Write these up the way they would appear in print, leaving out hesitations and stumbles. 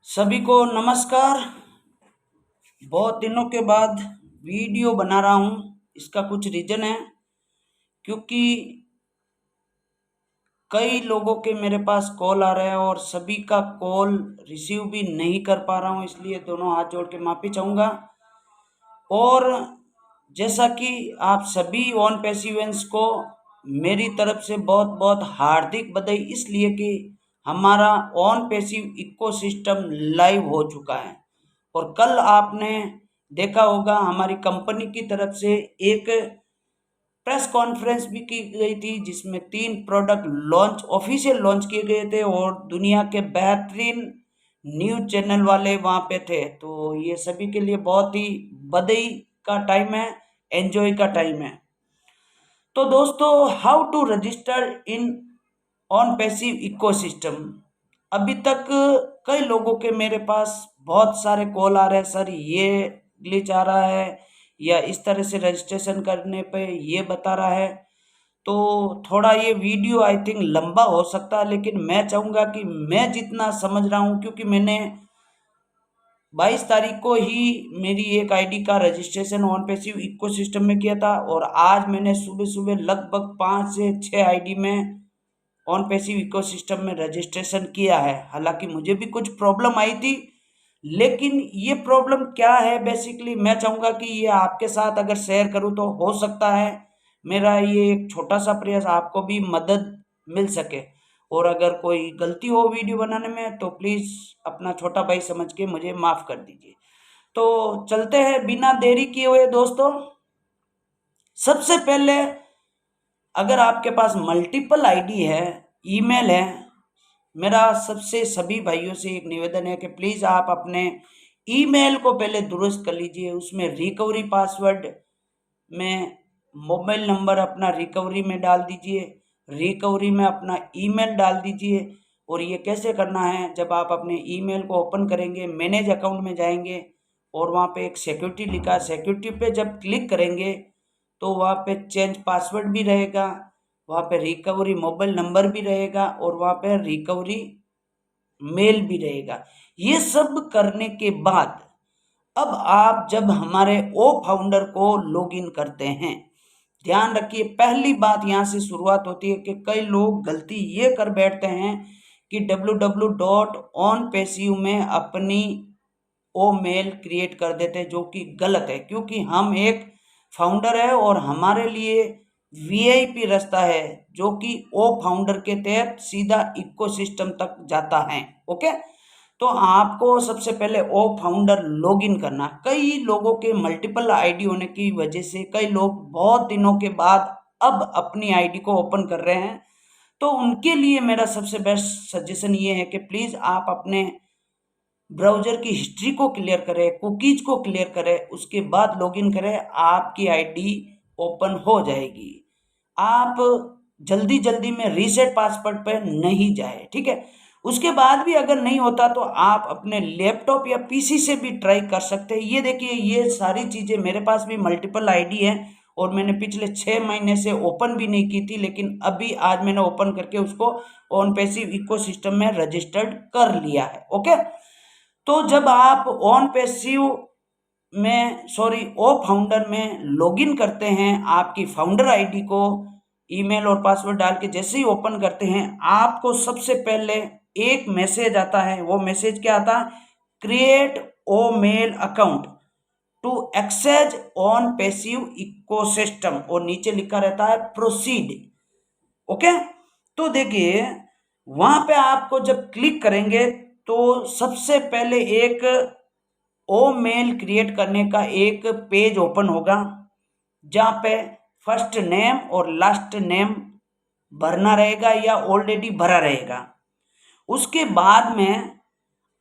सभी को नमस्कार। बहुत दिनों के बाद वीडियो बना रहा हूँ। इसका कुछ रीज़न है क्योंकि कई लोगों के मेरे पास कॉल आ रहे हैं और सभी का कॉल रिसीव भी नहीं कर पा रहा हूँ, इसलिए दोनों हाथ जोड़ के माफ़ी चाहूँगा। और जैसा कि आप सभी ऑन पैसिवेंस को मेरी तरफ से बहुत बहुत हार्दिक बधाई, इसलिए कि हमारा ऑन पैसिव इकोसिस्टम लाइव हो चुका है। और कल आपने देखा होगा हमारी कंपनी की तरफ से एक प्रेस कॉन्फ्रेंस भी की गई थी जिसमें 3 प्रोडक्ट लॉन्च ऑफिशियल लॉन्च किए गए थे और दुनिया के बेहतरीन न्यूज चैनल वाले वहाँ पे थे। तो ये सभी के लिए बहुत ही बधाई का टाइम है, एंजॉय का टाइम है। तो दोस्तों, how to register in on passive ecosystem. अभी तक कई लोगों के मेरे पास बहुत सारे कॉल आ रहे हैं, सर ये ग्लिच आ रहा है या इस तरह से रजिस्ट्रेशन करने पे ये बता रहा है। तो थोड़ा ये वीडियो आई थिंक लंबा हो सकता है, लेकिन मैं चाहूँगा कि मैं जितना समझ रहा हूँ, क्योंकि मैंने 22 तारीख को ही मेरी एक आईडी का रजिस्ट्रेशन ऑन पैसिव इकोसिस्टम में किया था और आज मैंने सुबह सुबह लगभग 5 से 6 आईडी में ऑन पैसिव इकोसिस्टम में रजिस्ट्रेशन किया है। हालांकि मुझे भी कुछ प्रॉब्लम आई थी, लेकिन ये प्रॉब्लम क्या है बेसिकली मैं चाहूँगा कि ये आपके साथ अगर शेयर करूँ तो हो सकता है मेरा ये एक छोटा सा प्रयास आपको भी मदद मिल सके। और अगर कोई गलती हो वीडियो बनाने में तो प्लीज़ अपना छोटा भाई समझ के मुझे माफ़ कर दीजिए। तो चलते हैं बिना देरी किए हुए दोस्तों। सबसे पहले अगर आपके पास मल्टीपल आईडी है, ईमेल है, मेरा सबसे सभी भाइयों से एक निवेदन है कि प्लीज़ आप अपने ईमेल को पहले दुरुस्त कर लीजिए। उसमें रिकवरी पासवर्ड में मोबाइल नंबर अपना रिकवरी में डाल दीजिए, रिकवरी में अपना ईमेल डाल दीजिए। और ये कैसे करना है, जब आप अपने ईमेल को ओपन करेंगे, मैनेज अकाउंट में जाएंगे और वहाँ पे एक सिक्योरिटी लिखा है, सिक्योरिटी पे जब क्लिक करेंगे तो वहाँ पे चेंज पासवर्ड भी रहेगा, वहाँ पे रिकवरी मोबाइल नंबर भी रहेगा और वहाँ पे रिकवरी मेल भी रहेगा। ये सब करने के बाद अब आप जब हमारे ओ फाउंडर को लॉगिन करते हैं, ध्यान रखिए पहली बात यहाँ से शुरुआत होती है कि कई लोग गलती ये कर बैठते हैं कि www.onpassive में अपनी ओ मेल क्रिएट कर देते हैं, जो कि गलत है क्योंकि हम एक फाउंडर है और हमारे लिए वीआईपी रास्ता है जो कि ओ फाउंडर के तहत सीधा इकोसिस्टम तक जाता है। ओके, तो आपको सबसे पहले ओ फाउंडर लॉगिन करना। कई लोगों के मल्टीपल आईडी होने की वजह से कई लोग बहुत दिनों के बाद अब अपनी आईडी को ओपन कर रहे हैं, तो उनके लिए मेरा सबसे बेस्ट सजेशन ये है कि प्लीज़ आप अपने ब्राउज़र की हिस्ट्री को क्लियर करें, कुकीज़ को क्लियर करें, उसके बाद लॉगिन करें, आपकी आईडी ओपन हो जाएगी। आप जल्दी जल्दी में रीसेट पासवर्ड पर नहीं जाए, ठीक है। उसके बाद भी अगर नहीं होता तो आप अपने लैपटॉप या पीसी से भी ट्राई कर सकते हैं। ये देखिए, ये सारी चीज़ें मेरे पास भी मल्टीपल आईडी है और मैंने पिछले 6 महीने से ओपन भी नहीं की थी, लेकिन अभी आज मैंने ओपन करके उसको ऑन पैसिव इकोसिस्टम में रजिस्टर्ड कर लिया है। ओके, तो जब आप ऑन पैसिव में ओ फाउंडर में लॉगिन करते हैं, आपकी फाउंडर आईडी को ईमेल और पासवर्ड डाल के जैसे ही ओपन करते हैं, आपको सबसे पहले एक मैसेज आता है। वो मैसेज क्या आता है? Create o mail account to access on passive ecosystem, और नीचे लिखा रहता है प्रोसीड। ओके, तो देखिए वहां पे आपको जब क्लिक करेंगे तो सबसे पहले एक ओ मेल क्रिएट करने का एक पेज ओपन होगा जहाँ पे फर्स्ट नेम और लास्ट नेम भरना रहेगा या ऑलरेडी भरा रहेगा। उसके बाद में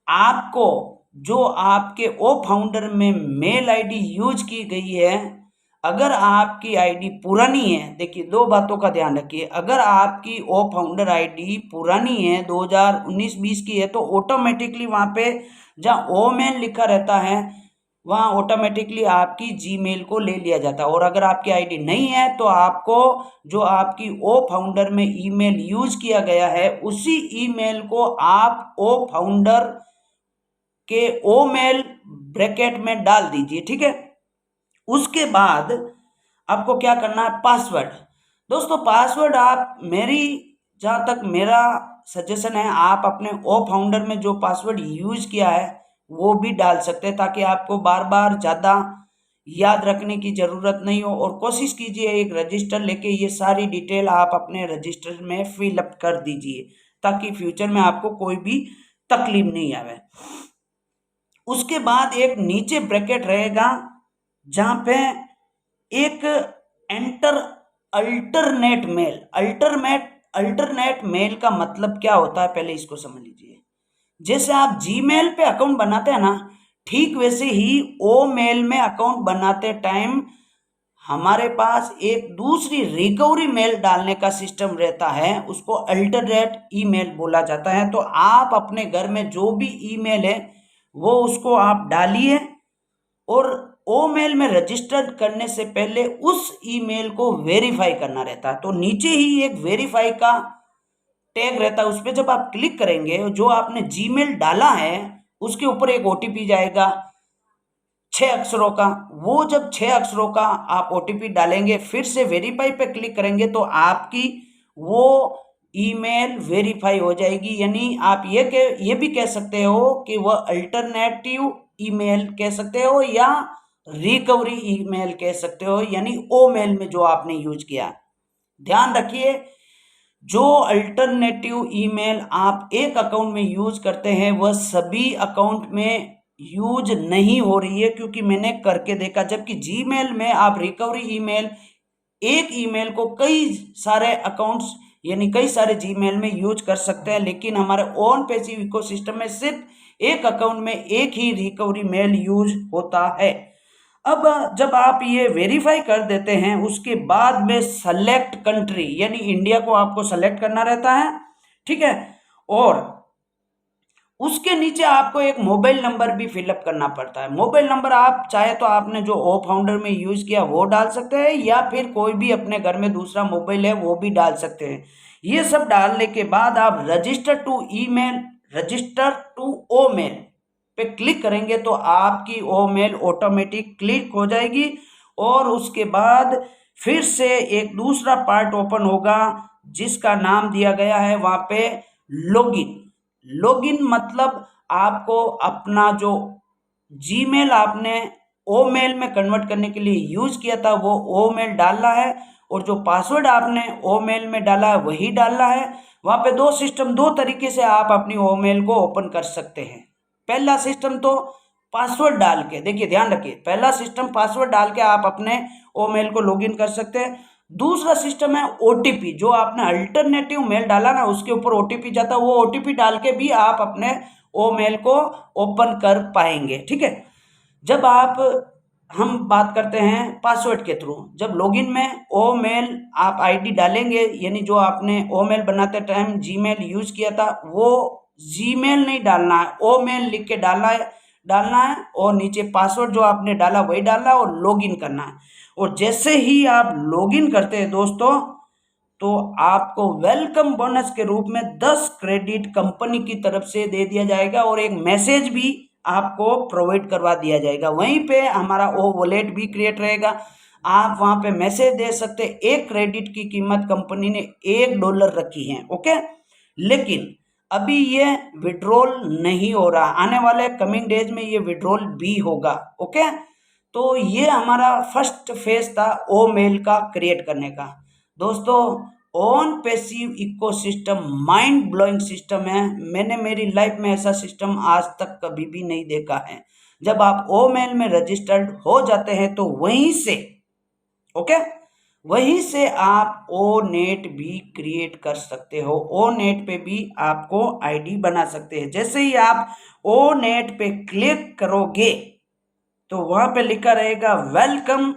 आपको जो आपके ओ फाउंडर में मेल आईडी यूज की गई है, अगर आपकी आईडी पुरानी है, देखिए दो बातों का ध्यान रखिए। अगर आपकी ओ फाउंडर आईडी पुरानी है, 2019-20 की है, तो ऑटोमेटिकली वहाँ पे जहाँ ओ मेल लिखा रहता है वहाँ ऑटोमेटिकली आपकी जीमेल को ले लिया जाता है। और अगर आपकी आईडी नहीं है तो आपको जो आपकी ओ फाउंडर में ईमेल यूज किया गया है उसी ईमेल को आप ओ फाउंडर के ओ मेल ब्रैकेट में डाल दीजिए, ठीक है। उसके बाद आपको क्या करना है, पासवर्ड। दोस्तों पासवर्ड आप जहाँ तक मेरा सजेशन है, आप अपने ओ फाउंडर में जो पासवर्ड यूज किया है वो भी डाल सकते हैं, ताकि आपको बार बार ज़्यादा याद रखने की ज़रूरत नहीं हो। और कोशिश कीजिए एक रजिस्टर लेके ये सारी डिटेल आप अपने रजिस्टर में फिलअप कर दीजिए, ताकि फ्यूचर में आपको कोई भी तकलीफ नहीं आवे। उसके बाद एक नीचे ब्रैकेट रहेगा जहां पे एक एंटर अल्टरनेट मेल का मतलब क्या होता है, पहले इसको समझ लीजिए। जैसे आप जीमेल पे अकाउंट बनाते हैं ना, ठीक वैसे ही ओ मेल में अकाउंट बनाते टाइम हमारे पास एक दूसरी रिकवरी मेल डालने का सिस्टम रहता है, उसको अल्टरनेट ईमेल बोला जाता है। तो आप अपने घर में जो भी ईमेल है वो उसको आप डालिए, और ओ मेल में रजिस्टर करने से पहले उस ईमेल को वेरीफाई करना रहता है। तो नीचे ही एक वेरीफाई का टैग रहता है, उस पर जब आप क्लिक करेंगे, जो आपने जीमेल डाला है उसके ऊपर एक ओटीपी जाएगा 6 अक्षरों का। वो जब 6 अक्षरों का आप ओटीपी डालेंगे, फिर से वेरीफाई पे क्लिक करेंगे, तो आपकी वो ईमेल वेरीफाई हो जाएगी। यानी आप ये भी कह सकते हो कि वह अल्टरनेटिव ईमेल कह सकते हो, या रिकवरी ईमेल कह सकते हो, यानी ओ मेल में जो आपने यूज किया। ध्यान रखिए, जो अल्टरनेटिव ईमेल आप एक अकाउंट में यूज करते हैं वह सभी अकाउंट में यूज नहीं हो रही है, क्योंकि मैंने करके देखा। जबकि जीमेल में आप रिकवरी ईमेल, एक ईमेल को कई सारे अकाउंट्स यानी कई सारे जीमेल में यूज कर सकते हैं, लेकिन हमारे ओन पैसिव इकोसिस्टम में सिर्फ एक अकाउंट में एक ही रिकवरी मेल यूज होता है। अब जब आप ये वेरीफाई कर देते हैं, उसके बाद में सेलेक्ट कंट्री यानी इंडिया को आपको सेलेक्ट करना रहता है, ठीक है। और उसके नीचे आपको एक मोबाइल नंबर भी फिलअप करना पड़ता है। मोबाइल नंबर आप चाहे तो आपने जो ओ फाउंडर में यूज किया वो डाल सकते हैं, या फिर कोई भी अपने घर में दूसरा मोबाइल है वो भी डाल सकते हैं। ये सब डालने के बाद आप रजिस्टर टू ओ मेल पे क्लिक करेंगे, तो आपकी ओ मेल ऑटोमेटिक क्लिक हो जाएगी। और उसके बाद फिर से एक दूसरा पार्ट ओपन होगा जिसका नाम दिया गया है वहां पे लॉगिन मतलब आपको अपना जो जीमेल आपने ओ मेल में कन्वर्ट करने के लिए यूज किया था वो ओ मेल डालना है, और जो पासवर्ड आपने ओ मेल में डाला है वही डालना है। वहां पे दो तरीके से आप अपनी ओ मेल को ओपन कर सकते हैं। पहला सिस्टम तो पासवर्ड डाल के, देखिए ध्यान रखिए, पहला सिस्टम पासवर्ड डाल के आप अपने ओ मेल को लॉगिन कर सकते हैं। दूसरा सिस्टम है ओटीपी, जो आपने अल्टरनेटिव मेल डाला ना उसके ऊपर ओटीपी जाता है, वो ओटीपी डाल के भी आप अपने ओ मेल को ओपन कर पाएंगे, ठीक है। जब हम बात करते हैं पासवर्ड के थ्रू, जब लॉगिन में ओ मेल आप आईडी डालेंगे, यानी जो आपने ओ मेल बनाते टाइम जीमेल यूज किया था वो जीमेल नहीं डालना है, ओ मेल लिख के डालना है, और नीचे पासवर्ड जो आपने डाला वही डालना है और लॉगिन करना है। और जैसे ही आप लॉगिन करते हैं दोस्तों, तो आपको वेलकम बोनस के रूप में 10 क्रेडिट कंपनी की तरफ से दे दिया जाएगा, और एक मैसेज भी आपको प्रोवाइड करवा दिया जाएगा। वहीं पे हमारा ओ वॉलेट भी क्रिएट रहेगा, आप वहां पे मैसेज दे सकते। एक क्रेडिट की कीमत कंपनी ने $1 रखी है, ओके। लेकिन अभी ये विड्रॉल नहीं हो रहा, आने वाले कमिंग डेज में ये विड्रॉल भी होगा, ओके। तो ये हमारा फर्स्ट फेज था ओ मेल का क्रिएट करने का। दोस्तों on passive ecosystem mind blowing system है, मैंने मेरी लाइफ में ऐसा सिस्टम आज तक कभी भी नहीं देखा है। जब आप ओ मेल में रजिस्टर्ड हो जाते हैं तो वहीं से, ओके, वहीं से आप ओ नेट भी क्रिएट कर सकते हो। ओ नेट पे भी आपको आईडी बना सकते हैं। जैसे ही आप ओ नेट पे क्लिक करोगे तो वहां पे लिखा रहेगा वेलकम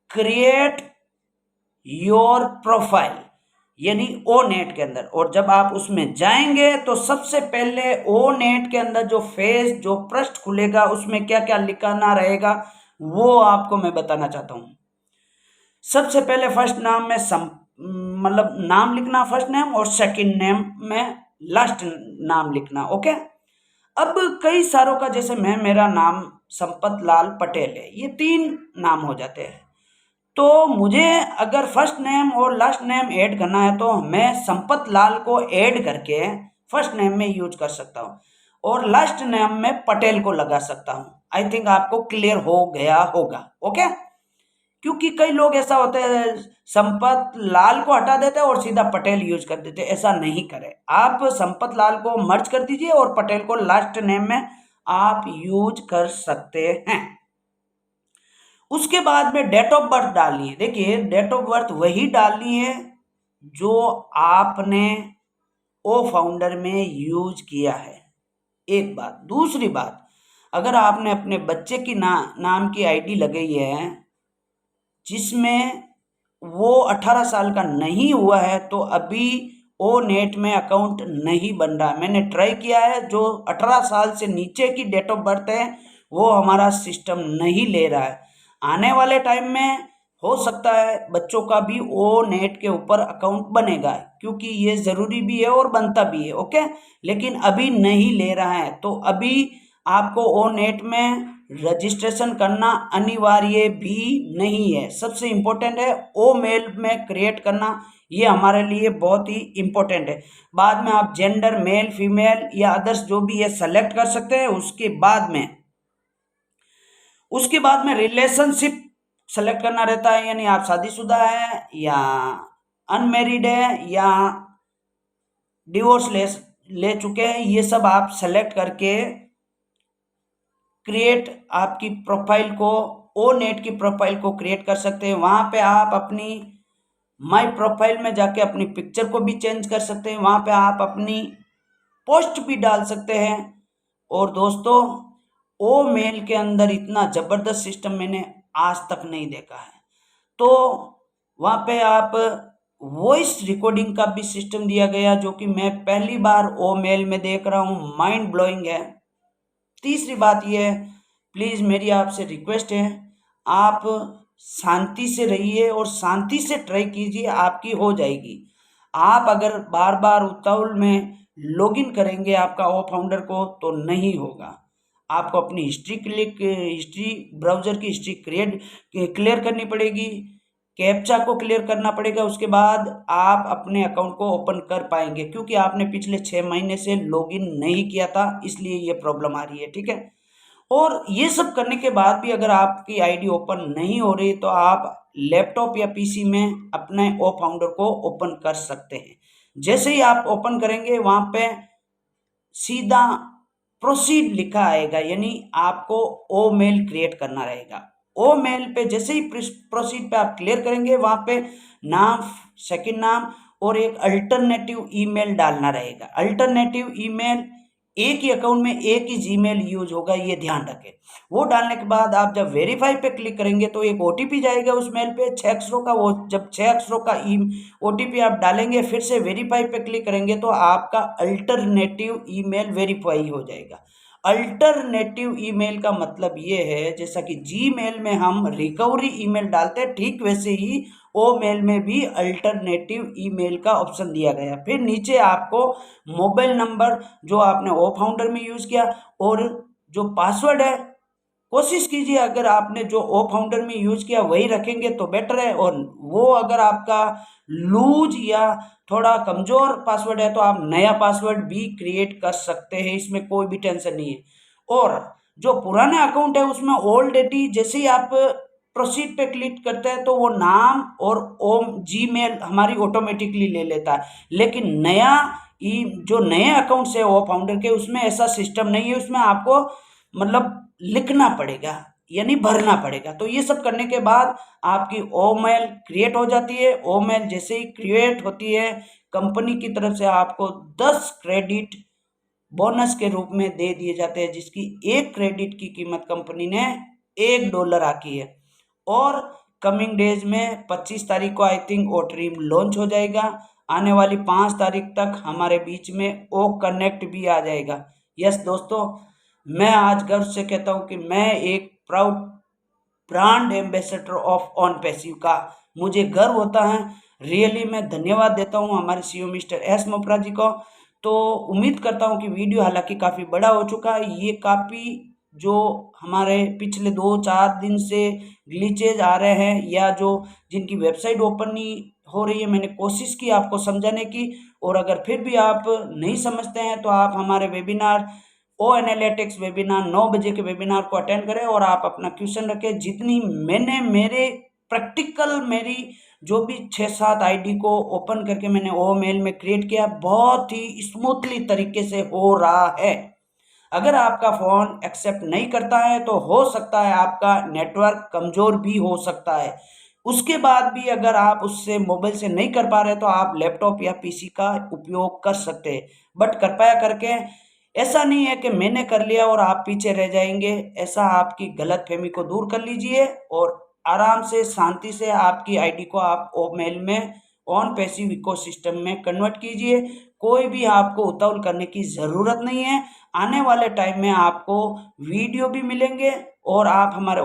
क्रिएट योर प्रोफाइल, यानी ओ नेट के अंदर। और जब आप उसमें जाएंगे तो सबसे पहले ओ नेट के अंदर जो फेस जो पृष्ठ खुलेगा उसमें क्या क्या लिखना रहेगा वो आपको मैं बताना चाहता हूं। सबसे पहले फर्स्ट नाम में मतलब नाम लिखना फर्स्ट नेम, और सेकंड नेम में लास्ट नाम लिखना, ओके। अब कई सारों का, जैसे मेरा नाम संपत लाल पटेल है, ये 3 नाम हो जाते हैं। तो मुझे अगर फर्स्ट नेम और लास्ट नेम ऐड करना है तो मैं संपत लाल को ऐड करके फर्स्ट नेम में यूज कर सकता हूँ और लास्ट नेम में पटेल को लगा सकता हूँ। आई थिंक आपको क्लियर हो गया होगा। ओके, क्योंकि कई लोग ऐसा होते हैं संपत लाल को हटा देते हैं और सीधा पटेल यूज कर देते हैं। ऐसा नहीं करें, आप संपत लाल को मर्ज कर दीजिए और पटेल को लास्ट नेम में आप यूज कर सकते हैं। उसके बाद में डेट ऑफ बर्थ डालनी है। देखिए, डेट ऑफ बर्थ वही डालनी है जो आपने ओ फाउंडर में यूज किया है, एक बात। दूसरी बात, अगर आपने अपने बच्चे की नाम की आईडी लगाई है जिसमें वो 18 साल का नहीं हुआ है तो अभी ओ नेट में अकाउंट नहीं बन रहा। मैंने ट्राई किया है, जो 18 साल से नीचे की डेट ऑफ बर्थ है वो हमारा सिस्टम नहीं ले रहा है। आने वाले टाइम में हो सकता है बच्चों का भी ओ नेट के ऊपर अकाउंट बनेगा, क्योंकि ये ज़रूरी भी है और बनता भी है। ओके, लेकिन अभी नहीं ले रहा है, तो अभी आपको ओ नेट में रजिस्ट्रेशन करना अनिवार्य भी नहीं है। सबसे इम्पोर्टेंट है ओ मेल में क्रिएट करना, ये हमारे लिए बहुत ही इम्पोर्टेंट है। बाद में आप जेंडर मेल फीमेल या अदर्स जो भी है सेलेक्ट कर सकते हैं। उसके बाद में रिलेशनशिप सेलेक्ट करना रहता है, यानी आप शादीशुदा है या अनमेरिड है या डिवोर्स ले चुके हैं, ये सब आप सेलेक्ट करके क्रिएट आपकी प्रोफाइल को, ओ नेट की प्रोफाइल को क्रिएट कर सकते हैं। वहाँ पे आप अपनी माय प्रोफाइल में जाके अपनी पिक्चर को भी चेंज कर सकते हैं, वहाँ पे आप अपनी पोस्ट भी डाल सकते हैं। और दोस्तों, ओ मेल के अंदर इतना ज़बरदस्त सिस्टम मैंने आज तक नहीं देखा है। तो वहाँ पे आप वॉइस रिकॉर्डिंग का भी सिस्टम दिया गया, जो कि मैं पहली बार ओ मेल में देख रहा हूँ, माइंड ब्लोइंग है। तीसरी बात यह है, प्लीज़ मेरी आपसे रिक्वेस्ट है, आप शांति से रहिए और शांति से ट्राई कीजिए, आपकी हो जाएगी। आप अगर बार बार उतावल में लॉगिन करेंगे आपका ओ फाउंडर को तो नहीं होगा। आपको अपनी हिस्ट्री ब्राउज़र की हिस्ट्री क्लियर करनी पड़ेगी, कैप्चा को क्लियर करना पड़ेगा। उसके बाद आप अपने अकाउंट को ओपन कर पाएंगे, क्योंकि आपने पिछले 6 महीने से लॉगिन नहीं किया था, इसलिए ये प्रॉब्लम आ रही है। ठीक है, और ये सब करने के बाद भी अगर आपकी आईडी ओपन नहीं हो रही तो आप लैपटॉप या पीसी में अपने ओ फाउंडर को ओपन कर सकते हैं। जैसे ही आप ओपन करेंगे वहाँ पे सीधा प्रोसीड लिखा आएगा, यानी आपको ओ मेल क्रिएट करना रहेगा। ओ मेल पे जैसे ही प्रोसीड पे आप क्लियर करेंगे, वहाँ पे नाम, सेकंड नाम और एक अल्टरनेटिव ईमेल डालना रहेगा। अल्टरनेटिव ईमेल, एक ही अकाउंट में एक ही जीमेल यूज होगा, ये ध्यान रखें। वो डालने के बाद आप जब वेरीफाई पे क्लिक करेंगे तो एक ओटीपी जाएगा उस मेल पे 6 अक्षरों का। वो जब 6 अक्षरों का ओटीपी आप डालेंगे, फिर से वेरीफाई पे क्लिक करेंगे तो आपका अल्टरनेटिव ईमेल वेरीफाई हो जाएगा। अल्टरनेटिव ईमेल का मतलब ये है, जैसा कि जीमेल में हम रिकवरी ईमेल डालते हैं, ठीक वैसे ही ओ मेल में भी अल्टरनेटिव ईमेल का ऑप्शन दिया गया। फिर नीचे आपको मोबाइल नंबर जो आपने ओ फाउंडर में यूज़ किया और जो पासवर्ड है, कोशिश कीजिए अगर आपने जो ओ फाउंडर में यूज़ किया वही रखेंगे तो बेटर है। और वो अगर आपका लूज या थोड़ा कमज़ोर पासवर्ड है तो आप नया पासवर्ड भी क्रिएट कर सकते हैं, इसमें कोई भी टेंशन नहीं है। और जो पुराने अकाउंट है उसमें ऑलरेडी जैसे ही आप प्रोसीड पे क्लिक करते हैं तो वो नाम और ओम जीमेल हमारी ऑटोमेटिकली ले लेता है। लेकिन जो नए अकाउंट से ओ फाउंडर के, उसमें ऐसा सिस्टम नहीं है, उसमें आपको मतलब लिखना पड़ेगा, यानी भरना पड़ेगा। तो ये सब करने के बाद आपकी ओ मेल क्रिएट हो जाती है। ओ मेल जैसे ही क्रिएट होती है, कंपनी की तरफ से आपको 10 क्रेडिट बोनस के रूप में दे दिए जाते हैं, जिसकी एक क्रेडिट की कीमत कंपनी ने $1 आकी है। और कमिंग डेज में 25 तारीख को I think o dream launch हो जाएगा। आने वाली 5 तारीख तक हमारे बीच में ओ कनेक्ट भी आ जाएगा। यस दोस्तों, मैं आज गर्व से कहता हूँ कि मैं एक proud brand ambassador of on passive का मुझे गर्व होता है। रियली मैं धन्यवाद देता हूँ हमारे सीईओ मिस्टर एस मोपरा जी को। तो उम्मीद करता हूँ कि वीडियो हालांकि काफ़ी बड़ा हो चुका है, ये काफ़ी जो हमारे पिछले 2-4 दिन से ग्लिचेज आ रहे हैं या जो जिनकी वेबसाइट ओपन नहीं हो रही है, मैंने कोशिश की आपको समझाने की। और अगर फिर भी आप नहीं समझते हैं तो आप हमारे वेबिनार ओ एनालिटिक्स वेबिनार 9 बजे के वेबिनार को अटेंड करें और आप अपना क्वेश्चन रखें। जितनी मैंने मेरे प्रैक्टिकल मेरी जो भी 6-7 आईडी को ओपन करके मैंने ओ मेल में क्रिएट किया, बहुत ही स्मूथली तरीके से हो रहा है। अगर आपका फ़ोन एक्सेप्ट नहीं करता है तो हो सकता है आपका नेटवर्क कमज़ोर भी हो सकता है। उसके बाद भी अगर आप उससे मोबाइल से नहीं कर पा रहे तो आप लैपटॉप या पीसी का उपयोग कर सकते हैं। बट कृपया करके ऐसा नहीं है कि मैंने कर लिया और आप पीछे रह जाएंगे। ऐसा आपकी गलतफहमी को दूर कर लीजिए और आराम से शांति से आपकी आईडी को आप मेल में ऑन पैसिव इकोसिस्टम में कन्वर्ट कीजिए। कोई भी आपको उतावल करने की ज़रूरत नहीं है। आने वाले टाइम में आपको वीडियो भी मिलेंगे और आप हमारे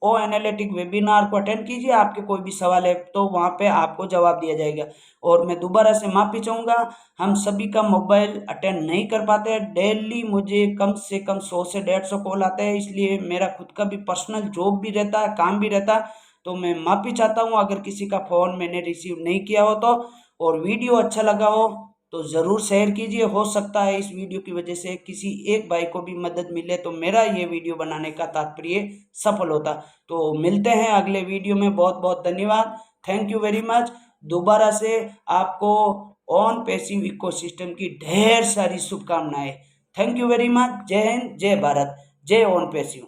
ओ एनालिटिक वेबिनार को अटेंड कीजिए। आपके कोई भी सवाल है तो वहाँ पे आपको जवाब दिया जाएगा। और मैं दोबारा से माफ़ी चाहूँगा, हम सभी का मोबाइल अटेंड नहीं कर पाते हैं। डेली मुझे कम से कम 100 से 150 कॉल आते हैं, इसलिए मेरा खुद का भी पर्सनल जॉब भी रहता है, काम भी रहता है। तो मैं माफ़ी चाहता हूँ अगर किसी का फ़ोन मैंने रिसीव नहीं किया हो तो। और वीडियो अच्छा लगा हो तो ज़रूर शेयर कीजिए। हो सकता है इस वीडियो की वजह से किसी एक भाई को भी मदद मिले तो मेरा ये वीडियो बनाने का तात्पर्य सफल होता। तो मिलते हैं अगले वीडियो में। बहुत बहुत धन्यवाद। Thank you very much. दोबारा से आपको ऑन पैसिव इकोसिस्टम की ढेर सारी शुभकामनाएं। Thank you very much. जय हिंद, जय भारत, जय ऑन पैसिव।